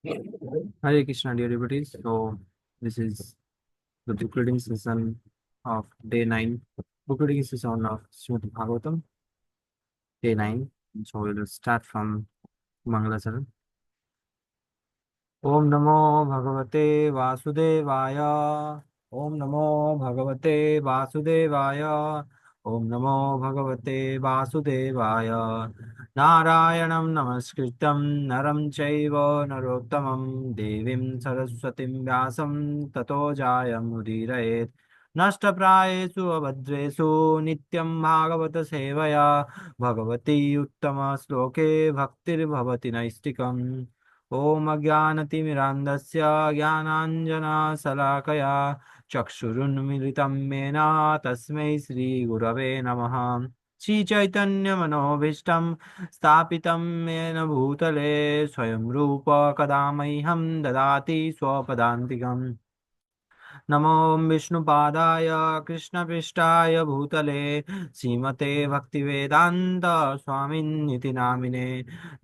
Hare Krishna, dear devotees. So, this is the book reading session of day 9. Book reading session of Srimad Bhagavatam, day 9. So, we will start from Mangalacharan. Om Namo Bhagavate Vasudevaya. Om Namo Bhagavate Vasudevaya. Om Namo Bhagavate Vasudevaya. Narayanam Namaskritam Naram Chaiva Narottamam Devim Saraswatim Vyasam Tato Jayam Udirayet Nashtaprayesu Abhadresu Nityam Bhagavata Sevaya Bhagavati Uttama Sloke Bhaktir Bhavati Naistikam ॐ अज्ञानतिमिरान्धस्य ज्ञानाञ्जनशलाकया चक्षुरुन्मिलितं येन तस्मै श्रीगुरवे नमः श्रीचैतन्यमनोभीष्टं स्थापितं येन भूतले स्वयं रूप कदा मह्यं ददाति स्वपदान्तिकम् नमो विष्णुपादाय कृष्णपृष्ठाय भूतले श्रीमते भक्तिवेदान्त स्वामिन्निति नामिने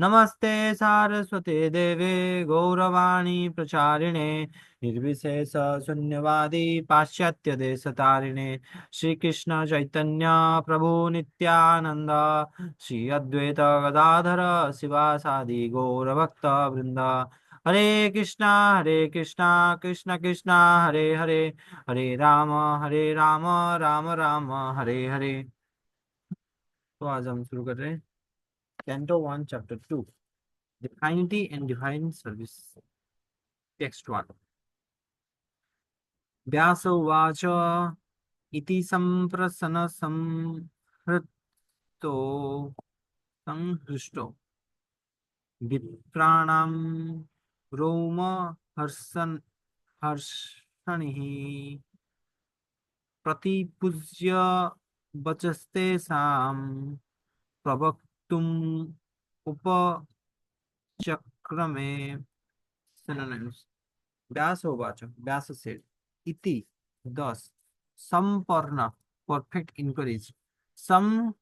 नमस्ते सारस्वते देवे गौरवाणी प्रचारिणे निर्विशेष शून्यवादी पाश्चात्य देशतारिणे श्रीकृष्ण चैतन्य प्रभु नित्यानंद श्री अद्वैत गदाधर शिवासादि गौरभक्त वृंद हरे कृष्णा कृष्ण कृष्ण हरे हरे हरे राम राम राम हरे हरे। तो आज हम शुरू कर रहे हैं canto 1 chapter 2 divinity and divine service. Text 1 व्यास उवाच इति संप्रसन संहृतो संहृष्टो विप्राणां रोम हर्षन् हर्षणिः प्रतिपूज्य वचस्तेषां प्रवक्तुम् उपचक्रमे synonyms। व्यास उवाच व्यास said इति thus samparna perfect encouraged some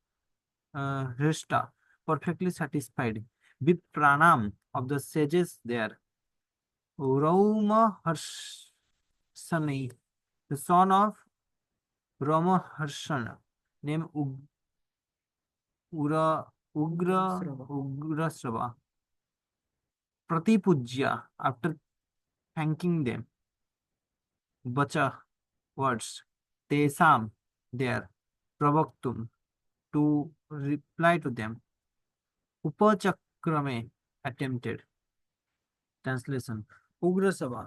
hrishta perfectly satisfied vipranam of the sages there Rauma Harshani the son of Rama Harshana named Ugrasrava Pratipujya after thanking them Bacha words Tesam there Pravaktum to reply to them Upachakrame attempted translation Ugrasrava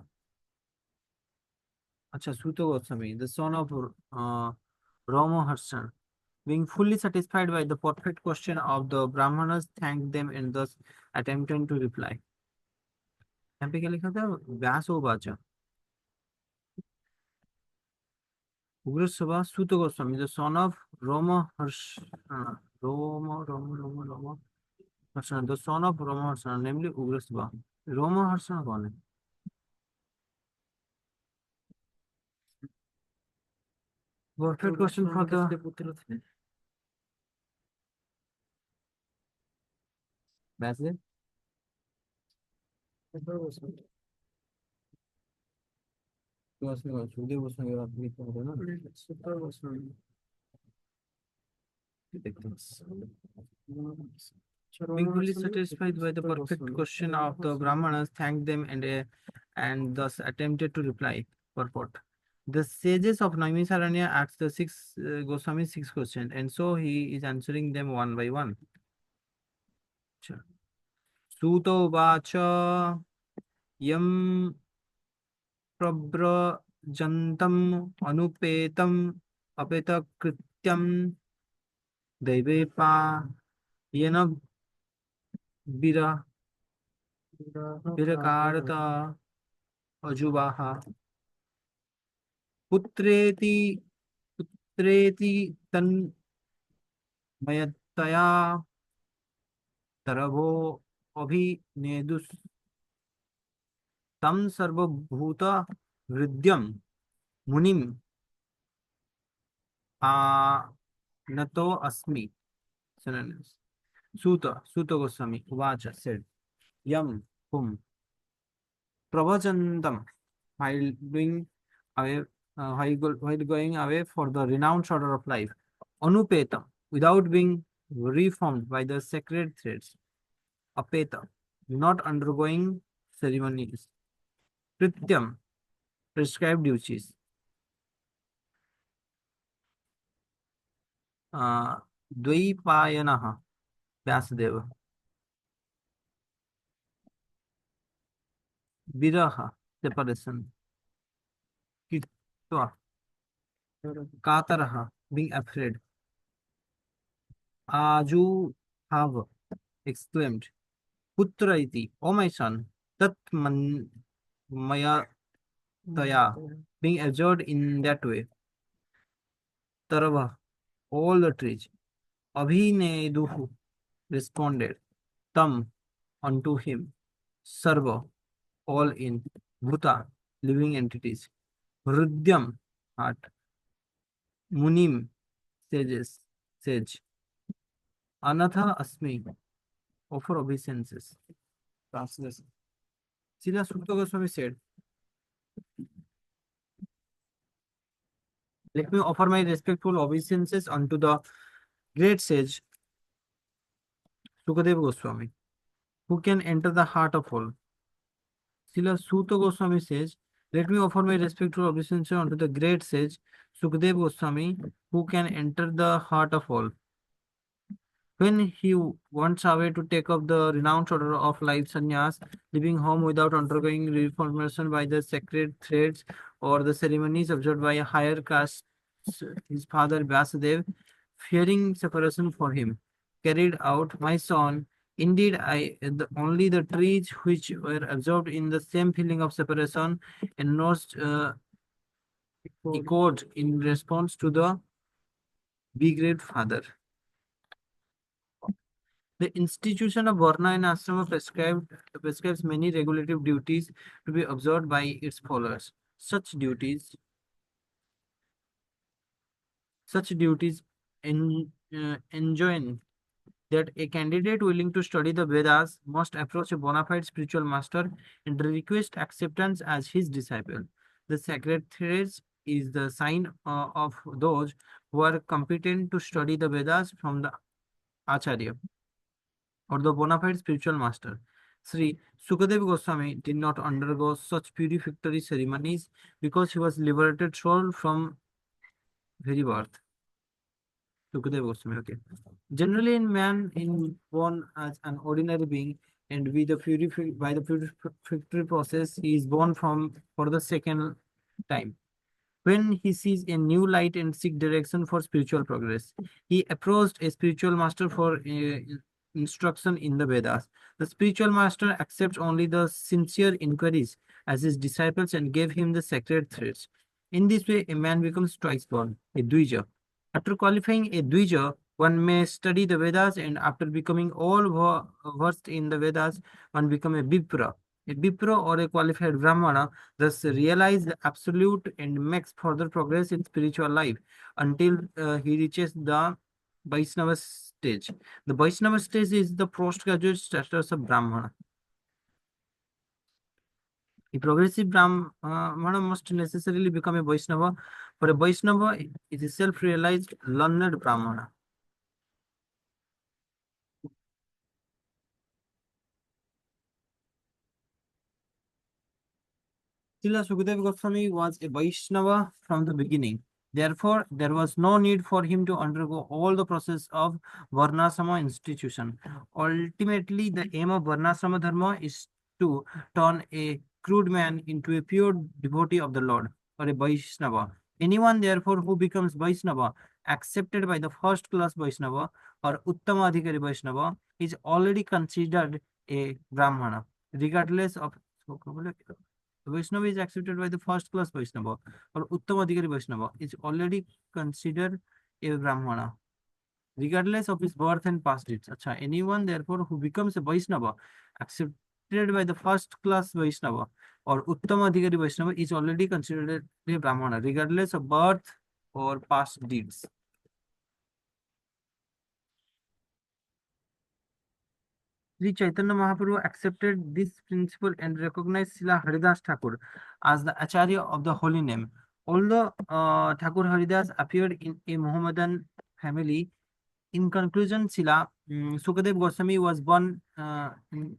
Acha Suta Goswami the son of Rama Harshan being fully satisfied by the perfect question of the Brahmanas thanked them and thus attempted to reply यहाँ पे क्या लिखा था व्यास उवाच Ugrasava Suta Goswami, the son of Roma Harshana, Roma Harshana, the son of Roma Harshana, namely Ugrasava. Roma Harshana कौन है? Perfect question for the वैसे सुखदेव गोस्वामी की बात नहीं कर रहे ना सुखदेव गोस्वामी देखते हैं being fully satisfied by the perfect question of the Brahmanas, thanked them and thus attempted to reply. Purport. The sages of Naimisaranya asked the Goswami 6 questions, and so he is answering them one by one. Suto vacha yam prabrajantam anupetam apeta krityam devepa yena vira virakarta ajubaha पुत्रेति पुत्रेति तन्मयतया तरभो अभिनेदुस् तं सर्वभूत हृद्यं मुनिम आनतो अस्मि Synonyms. Suta Goswami Uvacha said Yam whom Pravachandam, while doing away, while going away for the renounced order of life. Anupetam, without being reformed by the sacred threads. Apeta, not undergoing ceremonies. Prityam, prescribed duties. Dvaipayanah, Vyasdeva. Viraha, separation. Kitva, Kataraha, being afraid. Aju have exclaimed. Putra iti, O my son, tat man maya taya, being absorbed in that way. Tarava, all the trees. Abhineduhu responded. Tam, unto him. Sarva, all in. Bhuta, living entities. Hrudyam, heart. Munim, sages, sage. Anatha asmi, offer obeisances. Translation. Srila Sukta Goswami said, let me offer my respectful obeisances unto the great sage Sukadeva Goswami, who can enter the heart of all. Srila Sutta Goswami says, let me offer my respectful obeisances unto the great sage Sukadeva Goswami, who can enter the heart of all. When he wants away to take up the renounced order of life sannyas, leaving home without undergoing reformation by the sacred threads or the ceremonies observed by a higher caste, his father Vyasadeva, fearing separation for him, carried out, my son, indeed only the trees which were absorbed in the same feeling of separation and not echoed in response to the big great father. The institution of Varna and Ashrama prescribes many regulative duties to be observed by its followers. Such duties enjoin that a candidate willing to study the Vedas must approach a bona fide spiritual master and request acceptance as his disciple. The sacred threads is the sign of those who are competent to study the Vedas from the Acharya or the bona fide spiritual master. Sri Sukadeva Goswami did not undergo such purificatory ceremonies because he was liberated soul from very birth. Sukadeva Goswami, okay. Generally, in man, in born as an ordinary being, and by the purificatory process, he is born from for the second time. When he sees a new light and seek direction for spiritual progress, he approached a spiritual master for instruction in the Vedas. The spiritual master accepts only the sincere inquiries as his disciples and gave him the sacred threads. In this way, a man becomes twice born, a Dvija. After qualifying a Dvija, one may study the Vedas, and after becoming all versed in the Vedas, one become a Vipra. A Vipra or a qualified Brahmana thus realize the absolute and makes further progress in spiritual life until he reaches the Vaishnava stage. The Vaishnava stage is the postgraduate status of Brahmana. A progressive Brahmana must necessarily become a Vaishnava. For a Vaishnava, it is a self-realized, learned Brahmana. Srila Sukadeva Goswami was a Vaishnava from the beginning. Therefore, there was no need for him to undergo all the process of Varnasrama institution. Ultimately, the aim of Varnasrama Dharma is to turn a crude man into a pure devotee of the Lord, or a Vaishnava. Anyone, therefore, who becomes Vaishnava, accepted by the first class Vaishnava or Uttama Adhikari Vaishnava, is already considered a Brahmana, regardless of. Vaishnava is accepted by the first class Vaishnava or Uttama Adhikari Vaishnava is already considered a Brahmana, regardless of his birth and past deeds. Acha, anyone therefore who becomes a Vaishnava accepted by the first class Vaishnava or Uttama Adhikari Vaishnava is already considered a Brahmana, regardless of birth or past deeds. Sri Chaitanya Mahaprabhu accepted this principle and recognized Srila Haridas Thakur as the Acharya of the holy name. Although Thakur Haridas appeared in a Mohammedan family, in conclusion, Srila Sukadev Goswami was born in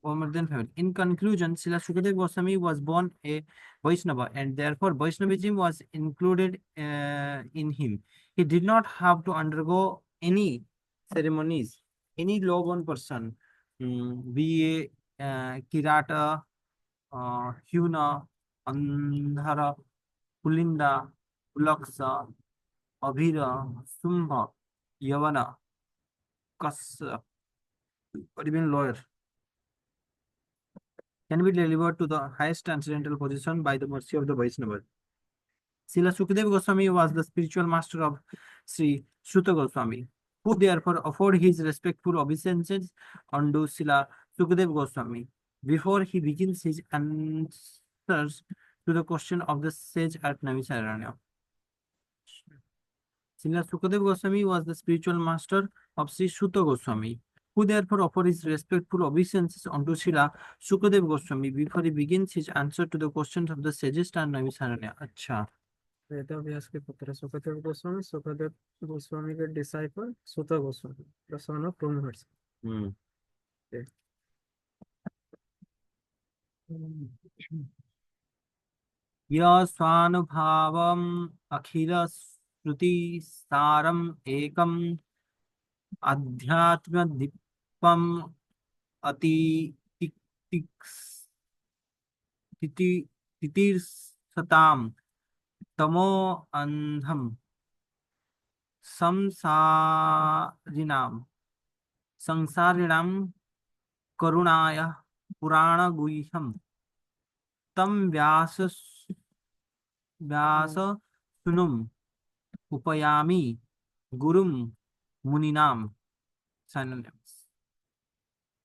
Mohammedan family. In conclusion, Srila Sukadev Goswami was born a Vaishnava, and therefore Vaishnavism was included in him. He did not have to undergo any ceremonies. Any low-born person, be a Kirata, Huna, Andhara, Pulinda, Ulaksa, Abhira, Sumbha, Yavana, Kassa, or even lawyer, can be delivered to the highest transcendental position by the mercy of the Vaishnava. Srila Sukadeva Goswami was the spiritual master of Sri Shuta Goswami, who therefore offered his respectful obeisances unto Srila Sukadeva Goswami before he begins his answers to the question of the sage at Navisaranya. Srila Sukadeva Goswami was the spiritual master of Sri Shuta Goswami, who therefore offered his respectful obeisances unto Srila Sukadeva Goswami before he begins his answer to the questions of the sages and Navisaranya. अच्छा, वेद व्यास के पुत्र सुखदेव गोस्वामी के disciple सुत Goswami the son of two Mahars. Okay. स्वानुभावम् अखिल श्रुति सारम् एकम् अध्यात्म दीपम् अति तितिर्सताम् तमो अंधम संसारिणाम करुणाय पुराण गुह्यम तम व्यास सुनुम उपयामि गुरुम मुनिनाम synonyms.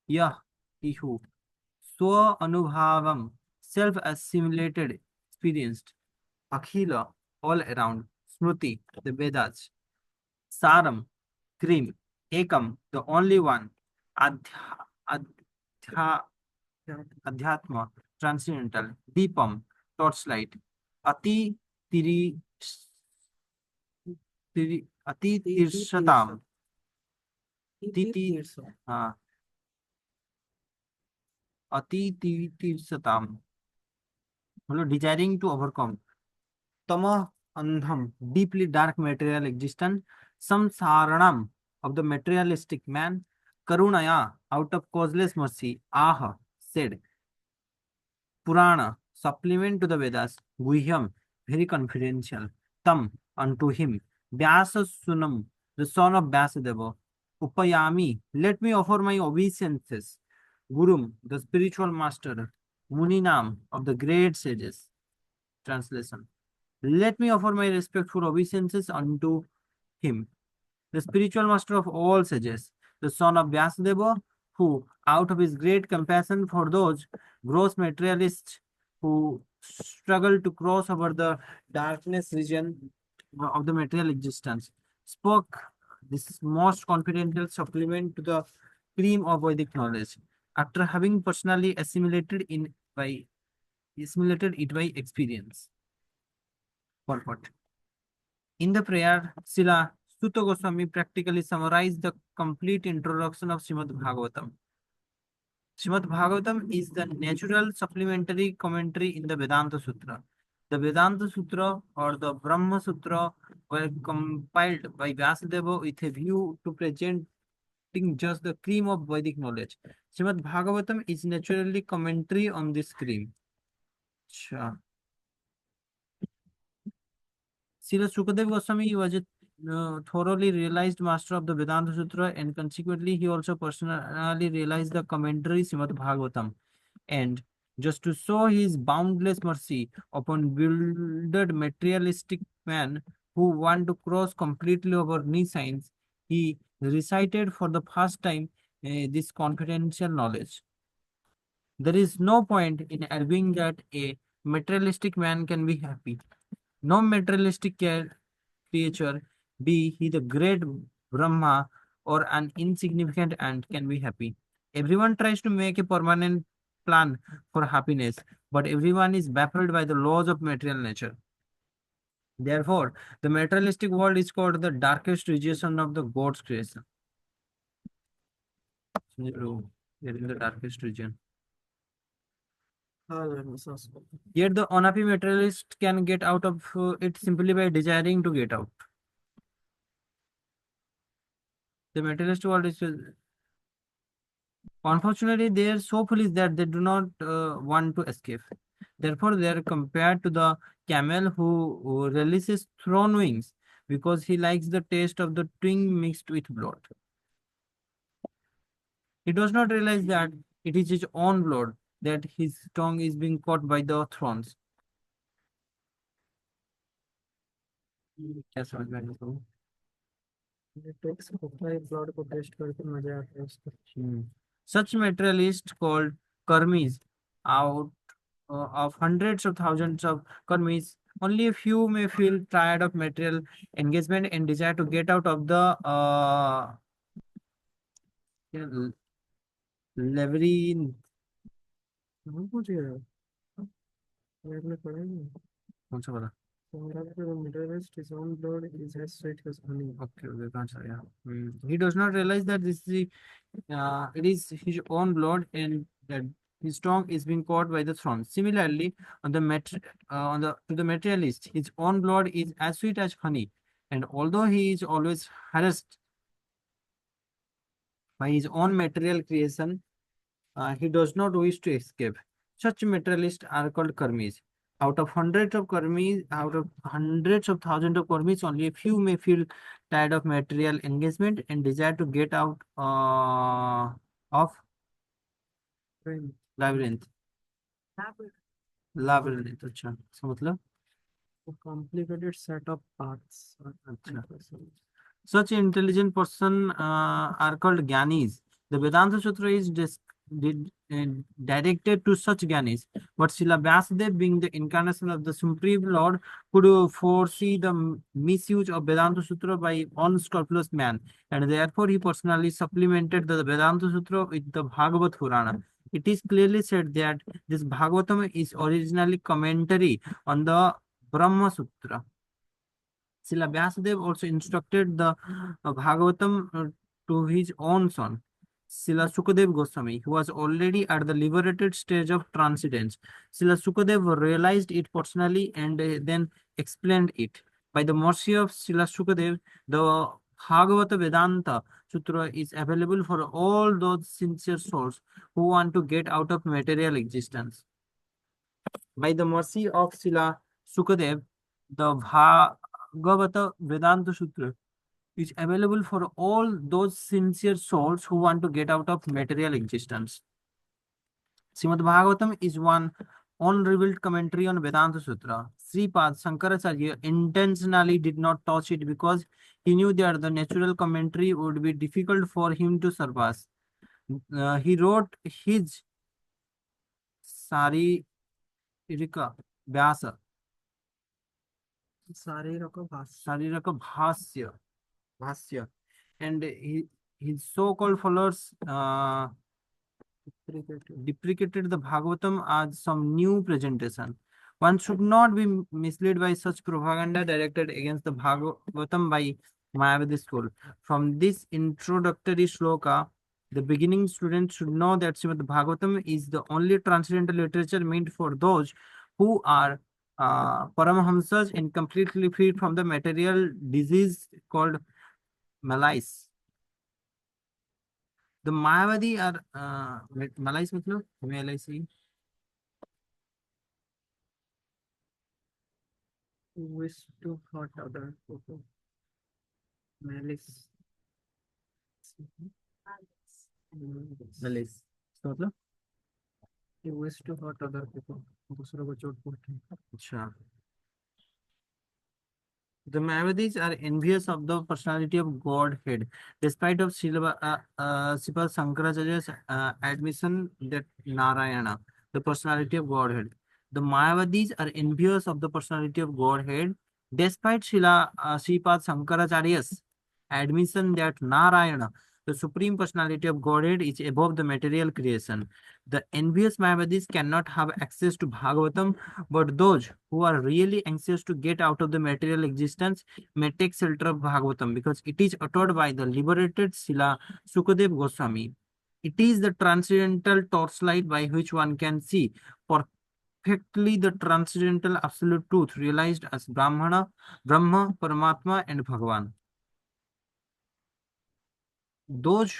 यह इहु स्व अनुभावम self assimilated experienced akhila all around smruti the Vedas saram cream ekam the only one adhya, adhya, adhyatma transcendental deepam torchlight ati tiri ati tirshatam titi ati tirshatam desiring to overcome tama andham deeply dark material existence samsaranam of the materialistic man karunaya out of causeless mercy aha said purana supplement to the Vedas guhyam very confidential tam unto him vyasa sunam the son of Vyasadeva upayami let me offer my obeisances gurum the spiritual master muninam of the great sages. Translation. Let me offer my respectful obeisances unto him, the spiritual master of all sages, the son of Vyasadeva, who, out of his great compassion for those gross materialists who struggle to cross over the darkness region of the material existence, spoke this most confidential supplement to the cream of Vedic knowledge, after having personally assimilated it by experience. Purport. In the prayer, Srila Sutta Goswami practically summarized the complete introduction of Srimad Bhagavatam. Srimad Bhagavatam is the natural supplementary commentary in the Vedanta Sutra. The Vedanta Sutra or the Brahma Sutra were compiled by Vyasadeva with a view to presenting just the cream of Vedic knowledge. Srimad Bhagavatam is naturally commentary on this cream. Sure. Srila Sukadeva Goswami was a thoroughly realized master of the Vedanta Sutra, and consequently he also personally realized the commentary Srimad Bhagavatam. And just to show his boundless mercy upon bewildered materialistic man who want to cross completely over knee signs, he recited for the first time this confidential knowledge. There is no point in arguing that a materialistic man can be happy. No materialistic creature, be he the great Brahma or an insignificant ant can be happy. Everyone tries to make a permanent plan for happiness, but everyone is baffled by the laws of material nature. Therefore, the materialistic world is called the darkest region of the God's creation. You're in the darkest region. Yet the unhappy materialist can get out of it simply by desiring to get out. The materialist world is unfortunately they are so foolish that they do not want to escape. Therefore, they are compared to the camel who releases thrown wings because he likes the taste of the twig mixed with blood. He does not realize that it is his own blood that his tongue is being caught by the thorns. क्या समझ में आया? Text होता है plot को test करके मजा आता है उसको. Such materialists called karmis out of hundreds of thousands of karmis, only a few may feel tired of material engagement and desire to get out of the labyrinth. मुझे आपने पढ़ा नहीं. कौन सा वाला? Materialist, his own blood is as sweet as honey. Okay, can't say, yeah. He does not realize that this is it is his own blood and that his tongue is being caught by the thorns. Similarly, on the to the materialist, his own blood is as sweet as honey, and although he is always harassed by his own material creation, he does not wish to escape. Such materialists are called karmis. Out of hundreds of thousands of karmis, only a few may feel tired of material engagement and desire to get out of labyrinth. Labyrinth, अच्छा. इसका मतलब? A complicated set of paths. अच्छा. Such intelligent person are called Gyanis. The Vedanta Sutra is directed to such Gyanis. But Srila Vyasadeva, being the incarnation of the Supreme Lord, could foresee the misuse of Vedanta Sutra by unscrupulous man. And therefore, he personally supplemented the Vedanta Sutra with the Bhagavad Purana. It is clearly said that this Bhagavatam is originally commentary on the Brahma Sutra. Srila Vyasadeva also instructed the Bhagavatam to his own son, Srila Sukadeva Goswami, who was already at the liberated stage of transcendence. Srila Sukadeva realized it personally and then explained it. By the mercy of Srila Sukadeva, the Bhagavata Vedanta Sutra is available for all those sincere souls who want to get out of material existence. By the mercy of Srila Sukadeva, the Bhagavata Vedanta Sutra is available for all those sincere souls who want to get out of material existence. Srimad Bhagavatam is one unrevealed commentary on Vedanta Sutra. Sripad Shankaracharya intentionally did not touch it because he knew that the natural commentary would be difficult for him to surpass. He wrote his Saririka Vyasa. Sariraka Bhasya. And his so-called followers deprecated the Bhagavatam as some new presentation. One should not be misled by such propaganda directed against the Bhagavatam by Mayavadi school. From this introductory shloka, the beginning student should know that Srimad Bhagavatam is the only transcendental literature meant for those who are Paramahamsas and completely free from the material disease called malice. The Mayavadi are malice मतलब MLIC. Wish to hurt other people. Malice. Malice. तो मतलब? He wish to hurt other people. दूसरों को चोट पहुंचाना. अच्छा. The Mayavadis are envious of the personality of Godhead, despite of Srila Shankaracharya's admission that Narayana, the personality of Godhead. The Mayavadis are envious of the personality of Godhead, despite Sripad Shankaracharya's admission that Narayana, the Supreme Personality of Godhead, is above the material creation. The envious Mayavadis cannot have access to Bhagavatam, but those who are really anxious to get out of the material existence may take shelter of Bhagavatam because it is uttered by the liberated Srila Sukadev Goswami. It is the transcendental torchlight by which one can see perfectly the transcendental absolute truth realized as Brahma, Paramatma, and Bhagavan. Those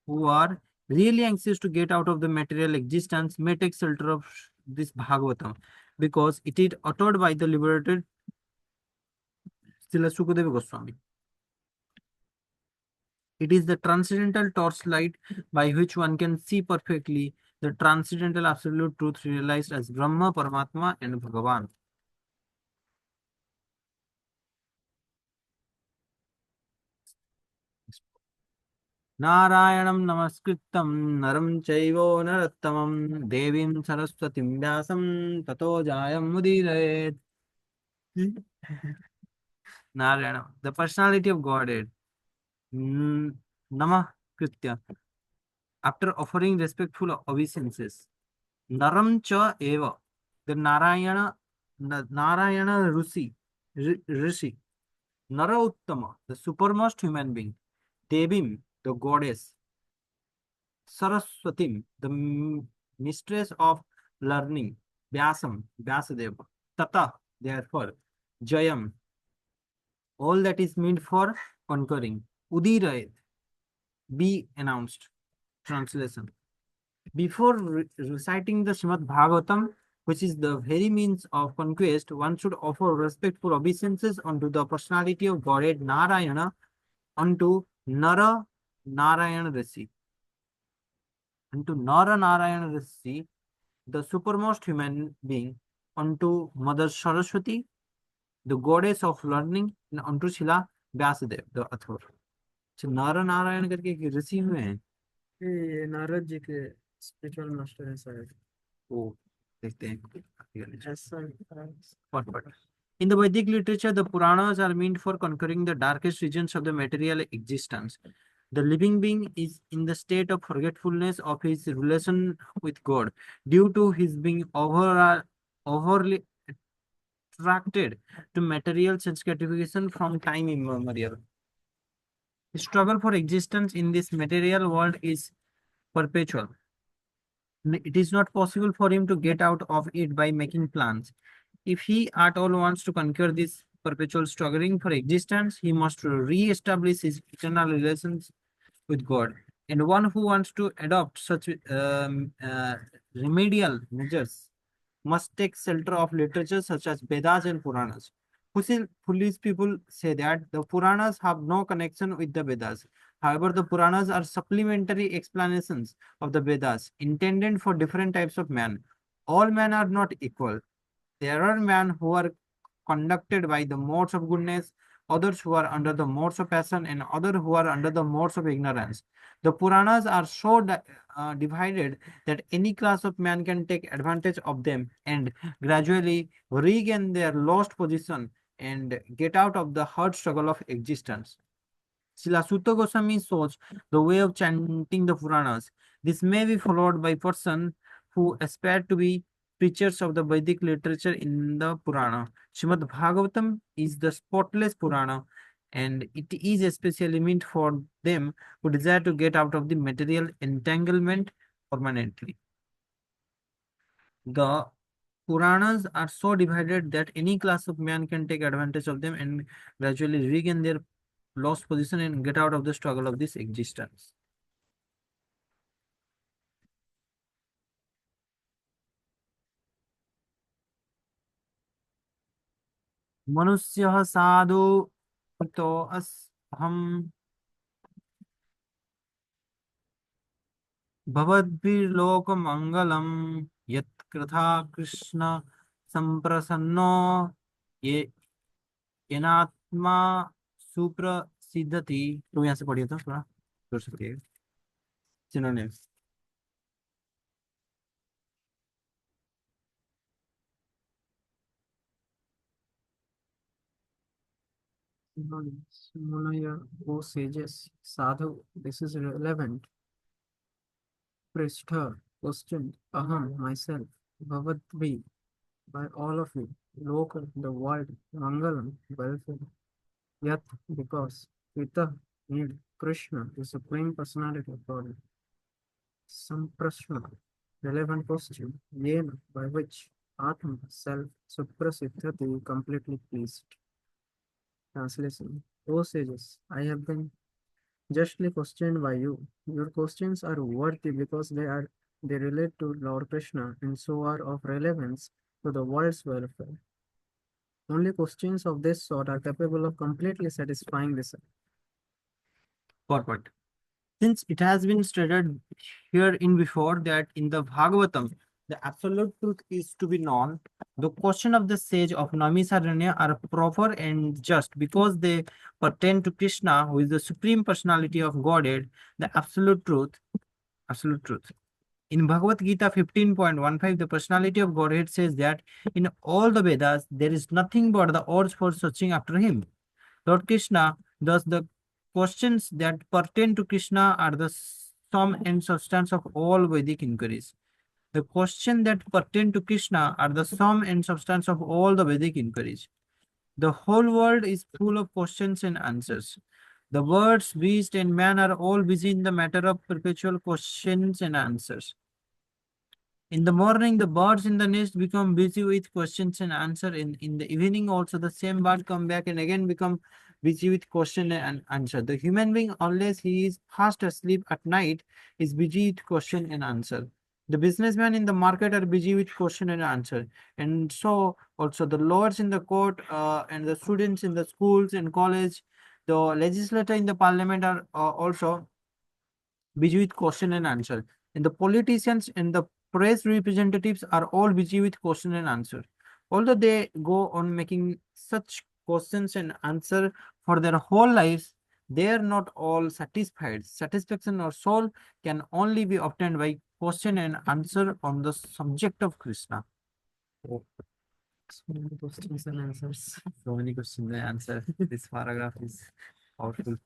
who are really anxious to get out of the material existence may take shelter of this Bhagavatam because it is uttered by the liberated Srila Sukadeva Goswami. It is the transcendental torchlight by which one can see perfectly the transcendental absolute truth realized as Brahma, Paramatma, and Bhagavan. नारायणं नमस्कृतं नरं चैव नरोत्तमं देवीं सरस्वतीं व्यासं ततो जायमुदीरयेत्. Narayana, the personality of Godhead. Namah Kritya. After offering respectful obeisances, Naram cha eva, the Narayana Rishi, Nara Uttama, the supermost human being, Devim, the goddess, Saraswatim, the mistress of learning, Vyasadeva, Tata, therefore, Jayam, all that is meant for conquering, Udirayat, be announced. Translation. Before reciting the Srimad Bhagavatam, which is the very means of conquest, one should offer respectful obeisances unto the personality of Godhead Narayana, unto Narayana Rishi. Unto Narayana Rishi, the supermost human being, unto Mother Saraswati, the goddess of learning, and unto Shila Vyasadeva, the author. So Narayana करके एक ऋषि हुए हैं. ये नारद जी के spiritual master है शायद. वो देखते हैं. ऐसा What? In the Vedic literature, the Puranas are meant for conquering the darkest regions of the material existence. The living being is in the state of forgetfulness of his relation with God due to his being overly attracted to material sense gratification from time immemorial. The struggle for existence in this material world is perpetual. It is not possible for him to get out of it by making plans. If he at all wants to conquer this perpetual struggling for existence, he must re-establish his eternal relations with God. And one who wants to adopt such remedial measures must take shelter of literature such as Vedas and Puranas. Foolish people say that the Puranas have no connection with the Vedas. However, the Puranas are supplementary explanations of the Vedas intended for different types of men. All men are not equal. There are men who are conducted by the modes of goodness, others who are under the modes of passion, and others who are under the modes of ignorance. The Puranas are so divided that any class of man can take advantage of them and gradually regain their lost position and get out of the hard struggle of existence. Srila Sutta Goswami shows the way of chanting the Puranas. This may be followed by persons who aspire to be preachers of the Vedic literature in the Purana. Srimad Bhagavatam is the spotless Purana, and it is especially meant for them who desire to get out of the material entanglement permanently. The Puranas are so divided that any class of man can take advantage of them and gradually regain their lost position and get out of the struggle of this existence. मनुष्यः साधु तो हम भवद्भिर्लोकमङ्गलं यत्कृथा कृष्ण संप्रसन्नो ये येनात्मा सुप्रसिद्धति. तो यहाँ से पढ़िए तो थोड़ा जोर से पढ़िएगा. Synonyms. Munaya, O sages, sadhu, this is relevant. Pristha, question, aham, myself, bhavatvi, by all of you, loka, the world, mangalam, welfare, yat, because, pita, need, Krishna, the supreme personality of God, samprashna, relevant question, yena, by which, atma, self, suprasiddhati, completely pleased. Translation, O sages, I have been justly questioned by you. Your questions are worthy because they relate to Lord Krishna and so are of relevance to the world's welfare. Only questions of this sort are capable of completely satisfying this. Purport. Since it has been stated here in before that in the Bhagavatam, the absolute truth is to be known, the question of the sage of Namisaranya are proper and just because they pertain to Krishna, who is the supreme personality of Godhead, the absolute truth. Absolute truth. In Bhagavad Gita 15.15, the personality of Godhead says that in all the Vedas, there is nothing but the odds for searching after him. Lord Krishna, thus the questions that pertain to Krishna are the sum and substance of all Vedic inquiries. The questions that pertain to Krishna are the sum and substance of all the Vedic inquiries. The whole world is full of questions and answers. The birds, beasts, and man are all busy in the matter of perpetual questions and answers. In the morning, the birds in the nest become busy with questions and answer. In the evening, also the same bird come back and again become busy with question and answer. The human being, unless he is fast asleep at night, is busy with question and answer. The businessmen in the market are busy with question and answer. And so also the lords in the court and the students in the schools and college, the legislator in the parliament are also busy with question and answer. And the politicians and the press representatives are all busy with question and answer. Although they go on making such questions and answer for their whole lives, they are not all satisfied. Satisfaction or soul can only be obtained by question and answer on the subject of Krishna. Oh, So many questions and answers. so many questions and answers. This paragraph is powerful.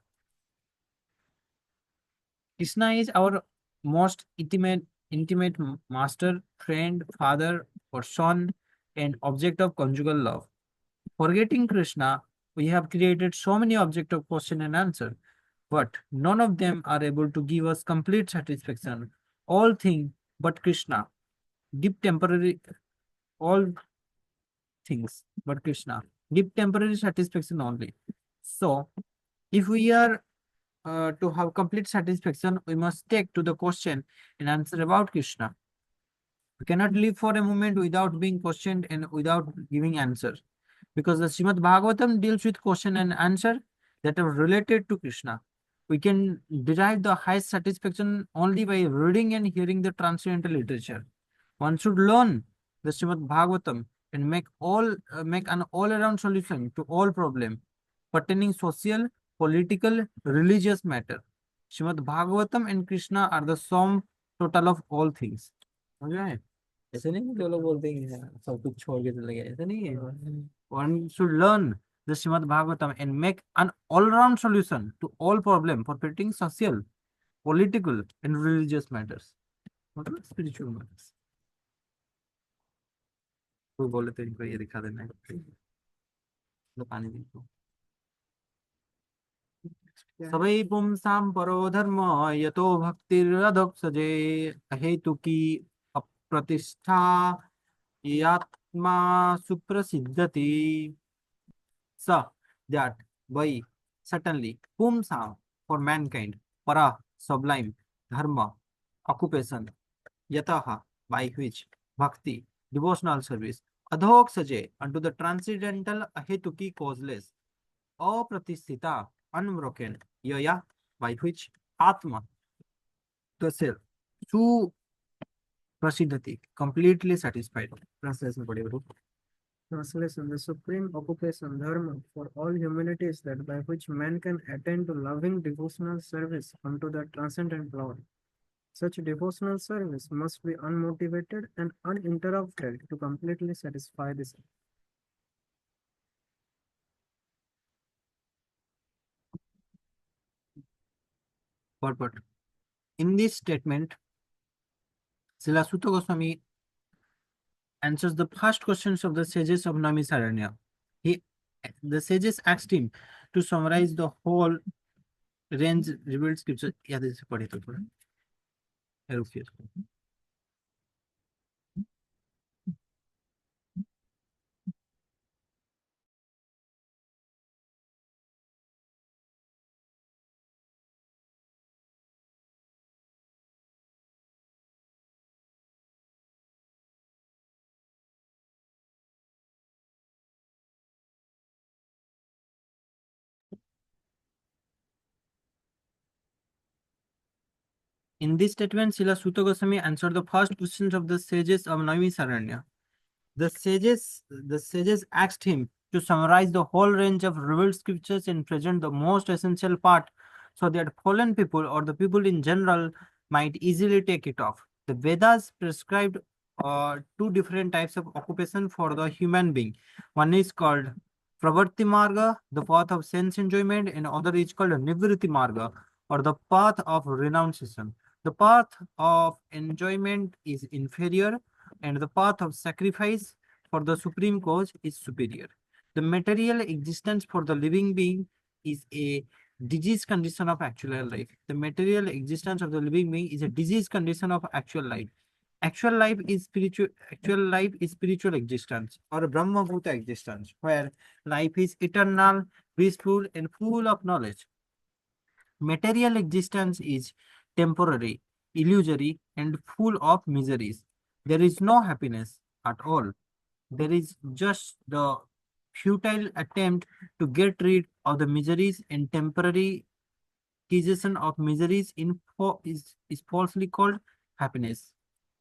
Krishna is our most intimate master, friend, father, or son, and object of conjugal love. Forgetting Krishna, we have created so many objects of question and answer, but none of them are able to give us complete satisfaction. All things but Krishna give temporary, all things but Krishna give temporary satisfaction only. So, if we are to have complete satisfaction, we must take to the question and answer about Krishna. We cannot live for a moment without being questioned and without giving answers. Because the Srimad Bhagavatam deals with question and answer that are related to Krishna. We can derive the highest satisfaction only by reading and hearing the transcendental literature. One should learn the Srimad Bhagavatam and make an all-around solution to all problems pertaining social, political, religious matter. Srimad Bhagavatam and Krishna are the sum total of all things. समझ में आए? ऐसे नहीं कि जो लोग बोलते हैं कि हाँ, सब कुछ छोड़ के चले गए ऐसा नहीं है one should learn the Srimad Bhagavatam and make an all-round solution to all problems pertaining social, political, and religious matters. मतलब spiritual matters. कोई बोले तो इनको ये दिखा देना है तो पानी देखो सबै पुंसां परो धर्म यतो भक्तिरधोक्षजे अहेतुकी अप्रतिष्ठा यात्मा सुप्रसिद्धति sa that by certainly pumsam for mankind para sublime dharma occupation yataha by which bhakti devotional service adhoksaje unto the transcendental ahetuki causeless apratistita unbroken yaya by which atma the self su prasiddhati completely satisfied. Translation पढ़िए बड़ू. Translation, the supreme occupation, dharma, for all humanity is that by which man can attain to loving devotional service unto the transcendent Lord. Such devotional service must be unmotivated and uninterrupted to completely satisfy this. purport. In this statement, Srila Sutta Goswami answers the first questions of the sages of Naimisaranya. The sages asked him to summarize the whole range revealed scripture. Yeah, this is पढ़े तो थोड़ा रुकिए इसको. In this statement, Srila Sutta Goswami answered the first questions of the sages of Naimisaranya. The sages asked him to summarize the whole range of revealed scriptures and present the most essential part so that fallen people or the people in general might easily take it off. The Vedas prescribed two different types of occupation for the human being. One is called Pravarti Marga, the path of sense enjoyment, and other is called Nivritti Marga, or the path of renunciation. The path of enjoyment is inferior, and the path of sacrifice for the supreme cause is superior. The material existence for the living being is a disease condition of actual life. The material existence of the living being is a disease condition of actual life. Actual life is spiritual. Actual life is spiritual existence or Brahma Bhuta existence, where life is eternal, peaceful, and full of knowledge. Material existence is temporary, illusory, and full of miseries. There is no happiness at all. There is just the futile attempt to get rid of the miseries, and temporary acquisition of miseries is falsely called happiness.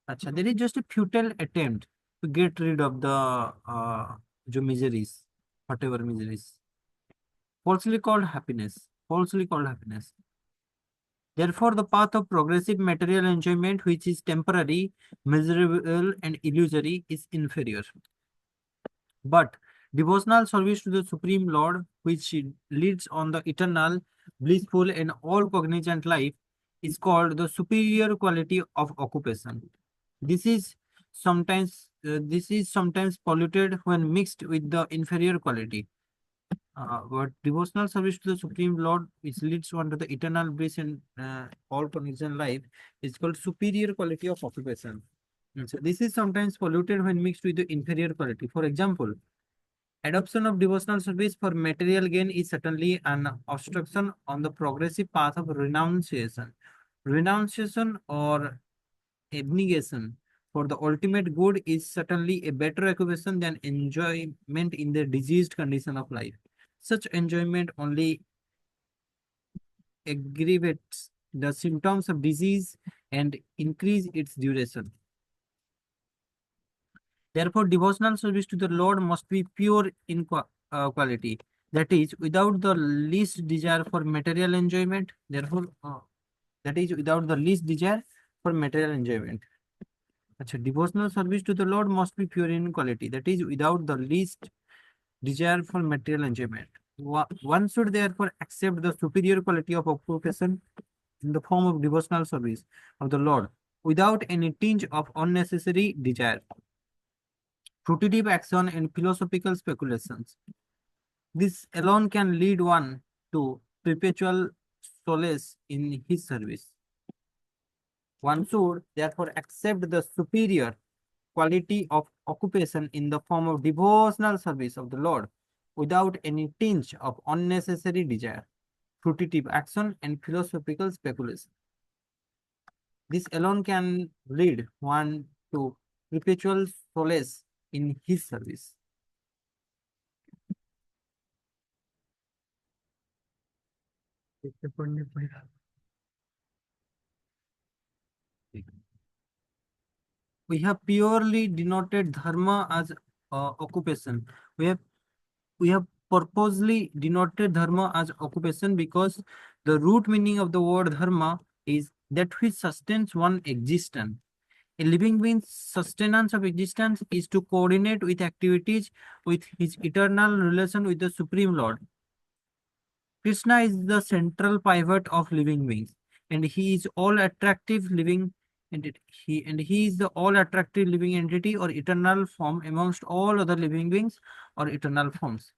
Acha, there is just a futile attempt to get rid of the miseries, whatever miseries. Falsely called happiness. Falsely called happiness. Therefore, the path of progressive material enjoyment, which is temporary, miserable, and illusory, is inferior. But devotional service to the Supreme Lord, which leads on the eternal, blissful, and all cognizant life, is called the superior quality of occupation. This is sometimes polluted when mixed with the inferior quality. But devotional service to the Supreme Lord, which leads one to the eternal bliss and all cognizant life, is called superior quality of occupation. And so this is sometimes polluted when mixed with the inferior quality. For example, adoption of devotional service for material gain is certainly an obstruction on the progressive path of renunciation. Renunciation or abnegation for the ultimate good is certainly a better occupation than enjoyment in the diseased condition of life. Such enjoyment only aggravates the symptoms of disease and increase its duration. Therefore, devotional service to the Lord must be pure in quality. That is, without the least desire for material enjoyment. Therefore, that is, without the least desire for material enjoyment. Achha, devotional service to the Lord must be pure in quality. That is, without the least desire for material enjoyment. One should therefore accept the superior quality of occupation in the form of devotional service of the Lord without any tinge of unnecessary desire, fruitive action, and philosophical speculations. This alone can lead one to perpetual solace in his service. One should therefore accept the superior quality of occupation in the form of devotional service of the Lord without any tinge of unnecessary desire, fruitive action, and philosophical speculation. This alone can lead one to perpetual solace in his service. We have purely denoted dharma as occupation. We have purposely denoted dharma as occupation because the root meaning of the word dharma is that which sustains one existence. A living being's sustenance of existence is to coordinate with activities with his eternal relation with the Supreme Lord. Krishna is the central pivot of living beings. and he is all attractive living entity. He is the all attractive living entity or eternal form amongst all other living beings or eternal forms.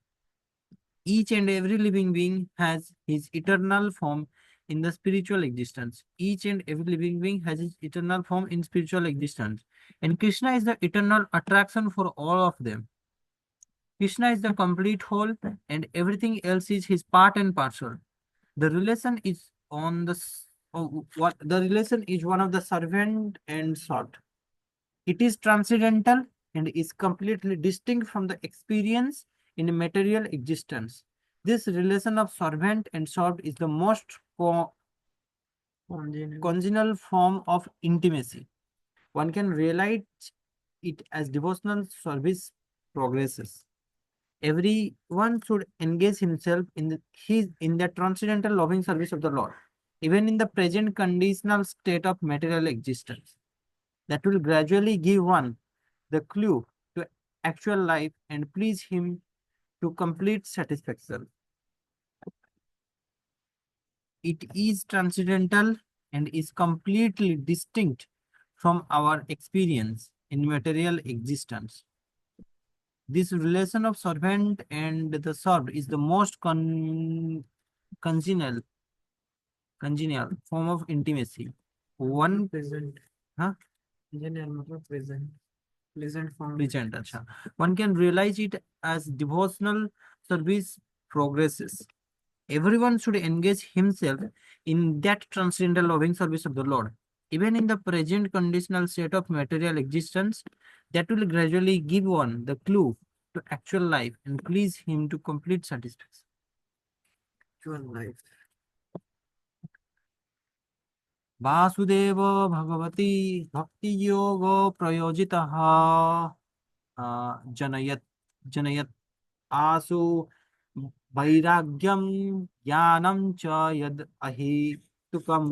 Each and every living being has his eternal form in the spiritual existence. Each and every living being has his eternal form in spiritual existence. And Krishna is the eternal attraction for all of them. Krishna is the complete whole, and everything else is his part and parcel. The relation is what the relation is one of the servant and served. It is transcendental and is completely distinct from the experience in material existence. This relation of servant and served is the most congenial form of intimacy. One can realize it as devotional service progresses. Everyone should engage himself in the transcendental loving service of the Lord, even in the present conditional state of material existence. That will gradually give one the clue to actual life and please him to complete satisfaction. It is transcendental and is completely distinct from our experience in material existence. This relation of servant and the served is the most congenial form of intimacy. One Present. huh? Congenial matlab present. Pleasant form. Pleasant, acha. One can realize it as devotional service progresses. Everyone should engage himself in that transcendental loving service of the Lord. Even in the present conditional state of material existence, that will gradually give one the clue to actual life and please him to complete satisfaction. Actual life. Vasudev Bhagwati भक्ति योग प्रयोजितः जनयत जनयत आसु वैराग्यम ज्ञानम च यद अहेतुकम.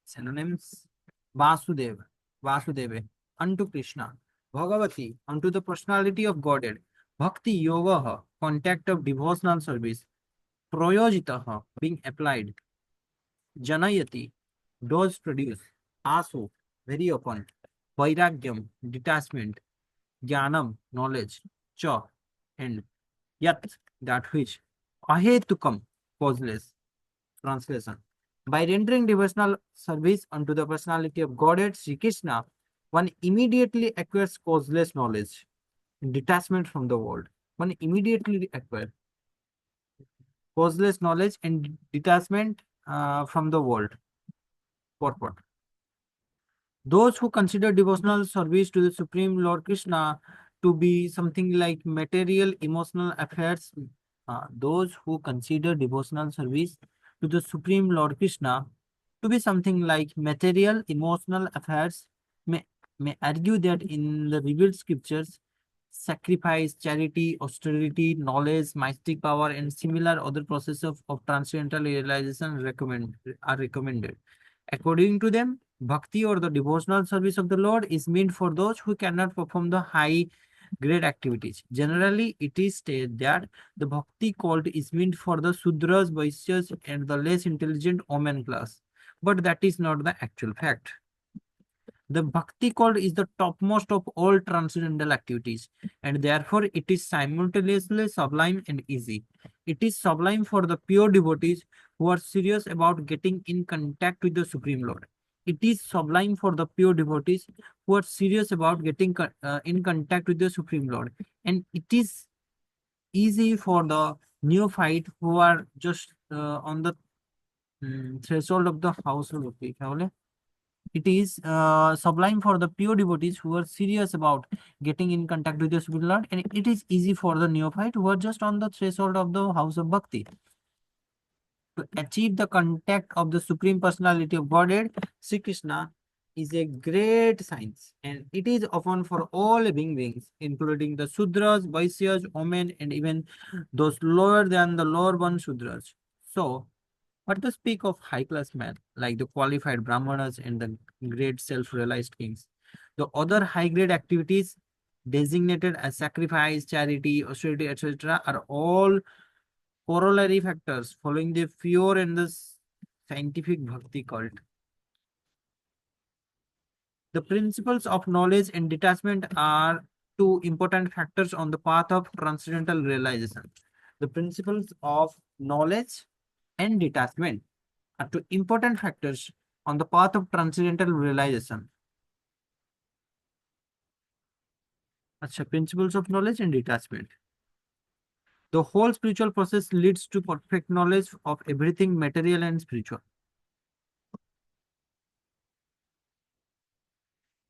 Synonyms: Vasudeva, unto Krishna; Bhagavati, unto the personality of Godhead; Bhakti Yoga, contact of devotional service; Prayojitaha, being applied; Janayati, does produce; Asu, very often; Vairagyam, detachment; Jnanam, knowledge; Cha, and Yat, that which; Ahetukam, causeless. Translation: by rendering devotional service unto the personality of Godhead Sri Krishna, one immediately acquires causeless knowledge, detachment from the world. One immediately acquires causeless knowledge and detachment from the world. Purport: those who consider devotional service to the Supreme Lord Krishna to be something like material emotional affairs, those who consider devotional service to the Supreme Lord Krishna to be something like material emotional affairs may argue that in the revealed scriptures, sacrifice, charity, austerity, knowledge, mystic power, and similar other processes of transcendental realization are recommended. According to them, bhakti or the devotional service of the Lord is meant for those who cannot perform the high grade activities. Generally, it is stated that the bhakti cult is meant for the Sudras, Vaishyas, and the less intelligent Oman class. But that is not the actual fact. The bhakti cult is the topmost of all transcendental activities, and therefore it is simultaneously sublime and easy. It is sublime for the pure devotees who are serious about getting in contact with the Supreme Lord. It is sublime for the pure devotees who are serious about getting in contact with the Supreme Lord. And it is easy for the neophyte who are just on the threshold of the house of Bhakti. It is sublime for the pure devotees who are serious about getting in contact with the Supreme Lord, and it is easy for the neophyte who are just on the threshold of the house of Bhakti. To achieve the contact of the Supreme Personality of Godhead, Sri Krishna is a great science, and it is often for all living beings, including the Sudras, Vaisyas, Omen, and even those lower than the lower one Sudras. So, what to speak of high-class men, like the qualified Brahmanas and the great self-realized kings? The other high-grade activities designated as sacrifice, charity, austerity, etc. are all corollary factors following the pure and the scientific bhakti cult. The principles of knowledge and detachment are two important factors on the path of transcendental realization. The principles of knowledge and detachment are two important factors on the path of transcendental realization. Acha, principles of knowledge and detachment. The whole spiritual process leads to perfect knowledge of everything material and spiritual.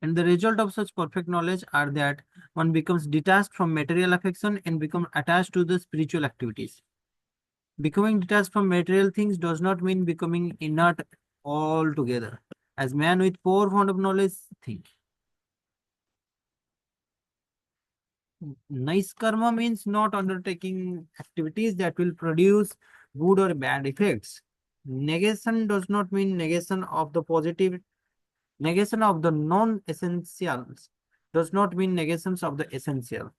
And the result of such perfect knowledge are that one becomes detached from material affection and becomes attached to the spiritual activities. Becoming detached from material things does not mean becoming inert altogether, as man with poor fond of knowledge think. Nice karma means not undertaking activities that will produce good or bad effects. Negation does not mean negation of the positive. Negation of the non-essentials does not mean negations of the essential.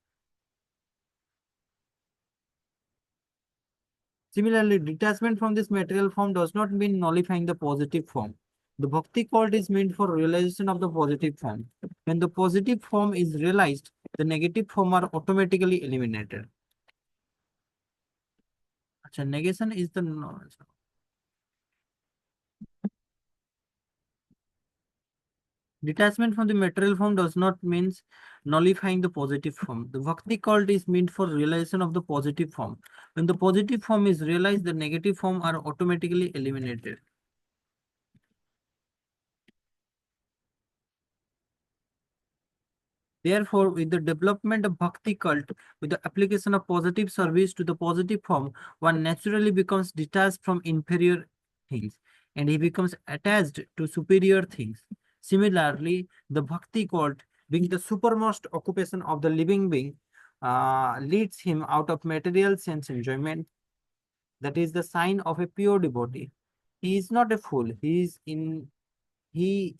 Similarly, detachment from this material form does not mean nullifying the positive form. The bhakti cult is meant for realization of the positive form. When the positive form is realized, the negative form are automatically eliminated. Achha, negation is the detachment from the material form does not mean nullifying the positive form. The bhakti cult is meant for realization of the positive form. When the positive form is realized, the negative form are automatically eliminated. Therefore, with the development of bhakti cult, with the application of positive service to the positive form, one naturally becomes detached from inferior things and he becomes attached to superior things. Similarly, the bhakti cult, being the supermost occupation of the living being, leads him out of material sense enjoyment. That is the sign of a pure devotee. He is not a fool. He is he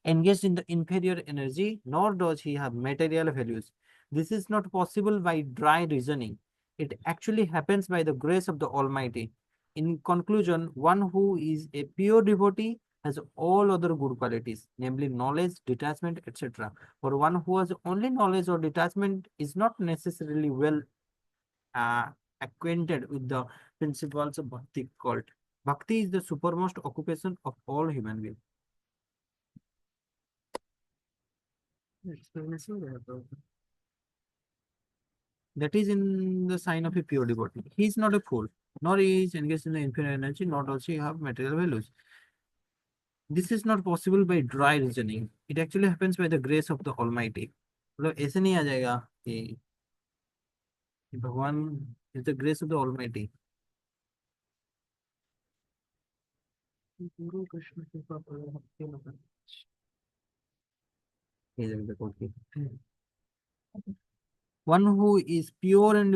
engaged in the inferior energy, nor does he have material values. This is not possible by dry reasoning. It actually happens by the grace of the Almighty. In conclusion, one who is a pure devotee has all other good qualities, namely knowledge, detachment, etc. For one who has only knowledge or detachment is not necessarily well uh, acquainted with the principles of bhakti cult. Bhakti is the supermost occupation of all human beings. Explanation there, bro. That is in the sign of a pure devotee. He is not a fool, nor he is engaged in the infinite energy, nor does he have material values. This is not possible by dry reasoning. It actually happens by the grace of the Almighty. मतलब ऐसे नहीं आ जाएगा कि भगवान is the grace of the Almighty. Guru Krishna Kripa Bhakti Loka. ये जगह देखो कि one who is pure and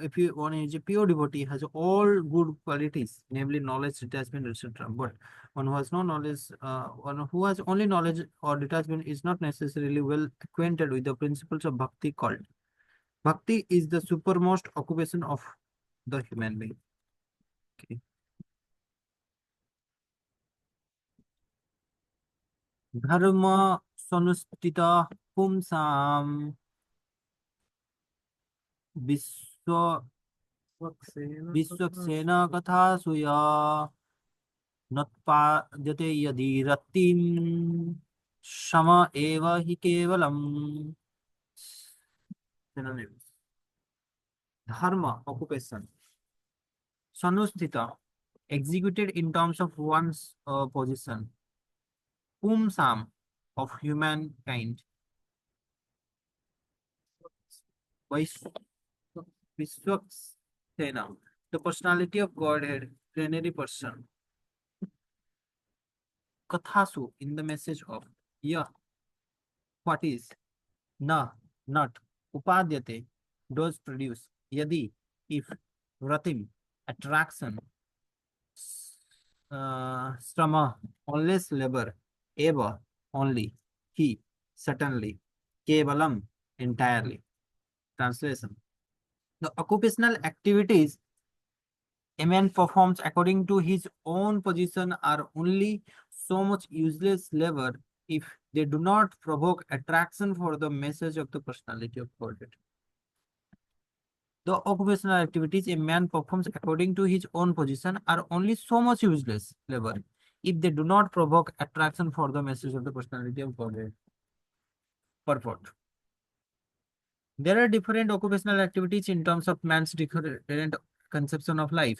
if you one is a pure devotee has all good qualities, namely knowledge, detachment, etc. But one who has no knowledge, one who has only knowledge or detachment is not necessarily well acquainted with the principles of bhakti cult. Bhakti is the supermost occupation of the human being. Okay. Dharma sanustita pumsam viswa Vaksena viswaksena Katha katha suya नोत्पाद्यते यदि रतिम शम एव हि केवलम synonyms. Dharma, occupation. Sanusthita, executed in terms of one's position. Pumsam, of humankind. Vais- Viswaksena, the personality of Godhead, plenary person. Kathasu, in the message of. Yeah, what is? Na, not. Upadyate, does produce. Yadi, if. Ratim, attraction. Srama, always labor. Eva, only. He, certainly. Kevalam, entirely. Translation. The occupational activities a man performs according to his own position are only so much useless labor if they do not provoke attraction for the message of the personality of Godhead. The occupational activities a man performs according to his own position are only so much useless labor if they do not provoke attraction for the message of the personality of Godhead. Purport. There are different occupational activities in terms of man's different conception of life.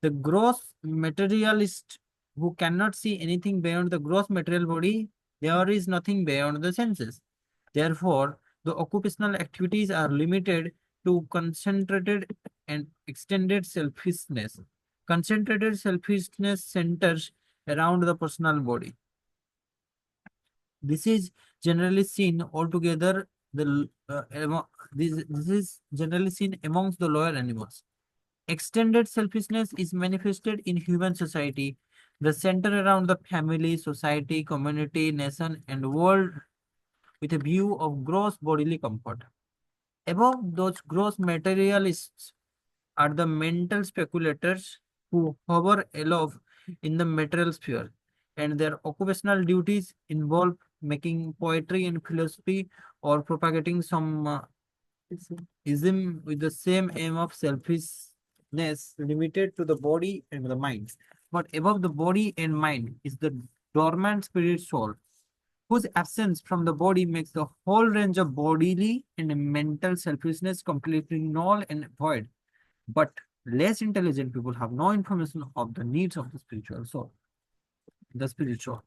The gross materialist who cannot see anything beyond the gross material body, there is nothing beyond the senses. Therefore, the occupational activities are limited to concentrated and extended selfishness. Concentrated selfishness centers around the personal body. This is generally seen altogether this is generally seen amongst the lower animals. Extended selfishness is manifested in human society, the center around the family, society, community, nation, and world with a view of gross bodily comfort. Above those gross materialists are the mental speculators who hover aloft in the material sphere, and their occupational duties involve making poetry and philosophy or propagating some ism with the same aim of selfishness limited to the body and the mind. But above the body and mind is the dormant spirit soul, whose absence from the body makes the whole range of bodily and mental selfishness completely null and void. But less intelligent people have no information of the needs of the spiritual soul, the spiritual.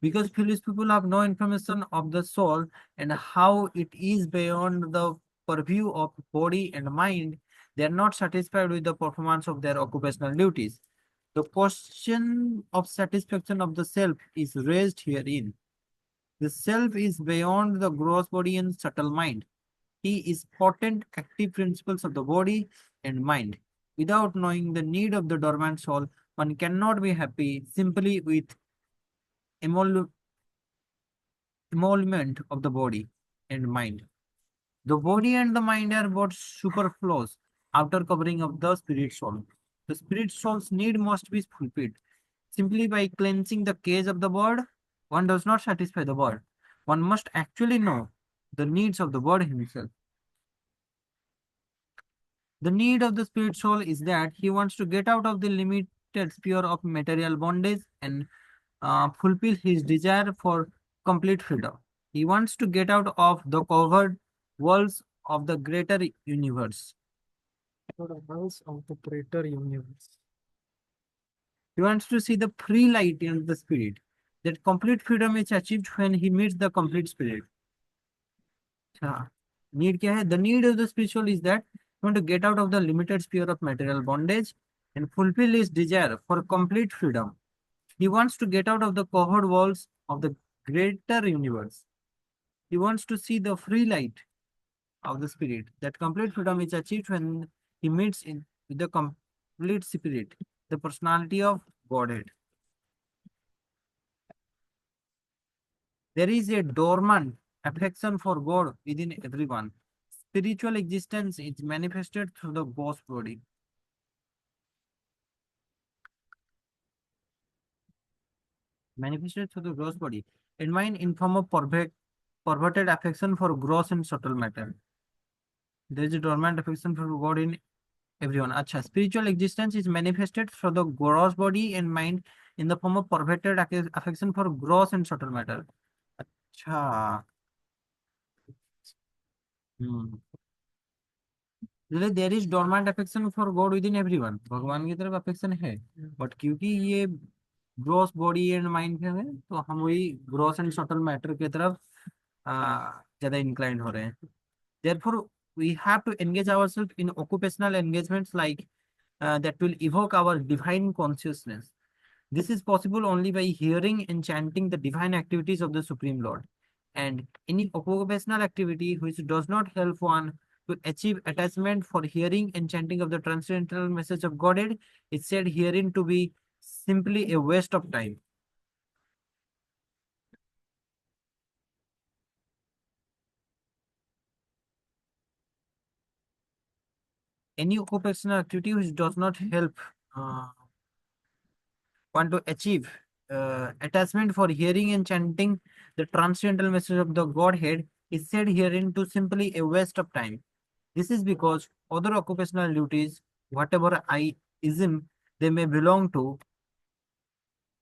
Because foolish people have no information of the soul and how it is beyond the purview of body and mind, they are not satisfied with the performance of their occupational duties. The question of satisfaction of the self is raised herein. The self is beyond the gross body and subtle mind. He is potent, active principles of the body and mind. Without knowing the need of the dormant soul, one cannot be happy simply with emolument of the body and mind. The body and the mind are but superfluous outer covering of the spirit soul. The spirit soul's need must be fulfilled. Simply by cleansing the cage of the bird, one does not satisfy the bird. One must actually know the needs of the bird himself. The need of the spirit soul is that he wants to get out of the limited sphere of material bondage and fulfill his desire for complete freedom. He wants to get out of the covered walls of the greater universe. The walls of the greater universe. He wants to see the free light in the spirit. That complete freedom is achieved when he meets the complete spirit. Need क्या है? The need of the spiritual is that he want to get out of the limited sphere of material bondage and fulfill his desire for complete freedom. He wants to get out of the covered walls of the greater universe. He wants to see the free light of the spirit. That complete freedom is achieved when he meets in with the complete spirit, the personality of Godhead. There is a dormant affection for God within everyone. Spiritual existence is manifested through the ghost body. Manifested through the gross body. And mind in form of perverted affection for gross and subtle matter. There is a dormant affection for God in everyone. Acha, spiritual existence is manifested through the gross body and mind in the form of perverted affection for gross and subtle matter. Acha. Hmm. There is dormant affection for God within everyone. भगवान की तरफ affection है. But क्योंकि ये gross body and mind में है, तो हम वही gross and subtle matter की तरफ ज़्यादा inclined हो रहे हैं. Therefore, we have to engage ourselves in occupational engagements like that will evoke our divine consciousness. This is possible only by hearing and chanting the divine activities of the Supreme Lord. And any occupational activity which does not help one to achieve attachment for hearing and chanting of the transcendental message of Godhead is said herein to be simply a waste of time. Any occupational activity which does not help uh, one to achieve attachment for hearing and chanting the transcendental message of the Godhead is said herein to simply a waste of time. This is because other occupational duties, whatever I ism they may belong to,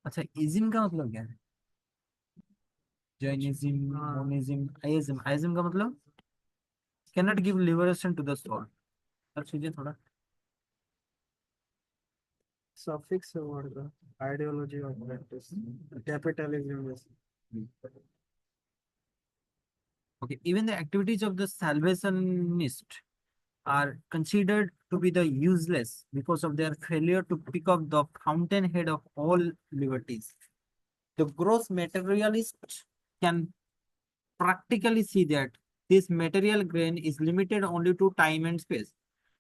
अच्छा ism का मतलब क्या है? Jainism, Monism, Aism का मतलब cannot give liberation to the soul. अब सोचिए थोड़ा. Suffix word का ideology of practice. Capitalism is. Okay, even the activities of the salvationist are considered to be the useless because of their failure to pick up the fountainhead of all liberties. The gross materialist can practically see that this material grain is limited only to time and space,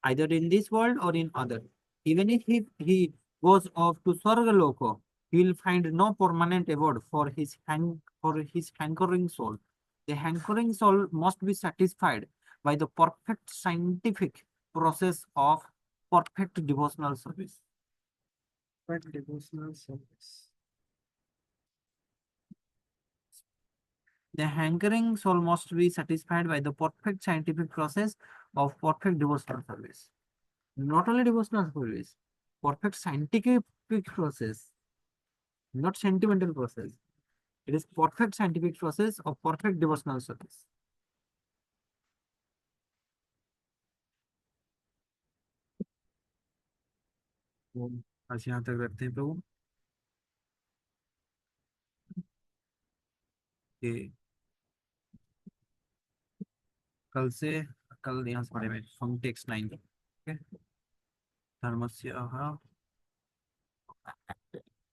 either in this world or in other. Even if he goes off to Swargaloko, he will find no permanent abode for his hankering soul. The hankering soul must be satisfied by the perfect scientific process of perfect devotional service. But devotional service. The hankering soul must be satisfied by the perfect scientific process of perfect devotional service. Not only devotional service, perfect scientific process, not sentimental process. It is perfect scientific process of perfect devotional service. आज यहाँ तक रखते हैं प्रभु कि कल से कल यहाँ से पढ़े फ्रॉम टेक्स्ट 9 धर्मस्य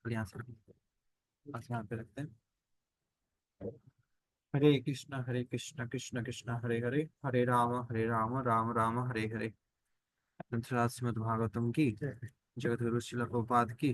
कल यहाँ से आज यहाँ पे रखते हैं हरे कृष्ण कृष्ण कृष्ण हरे हरे हरे राम राम राम हरे हरे श्रीमद् भागवतम की जगत गुरु श्रील प्रभुपाद की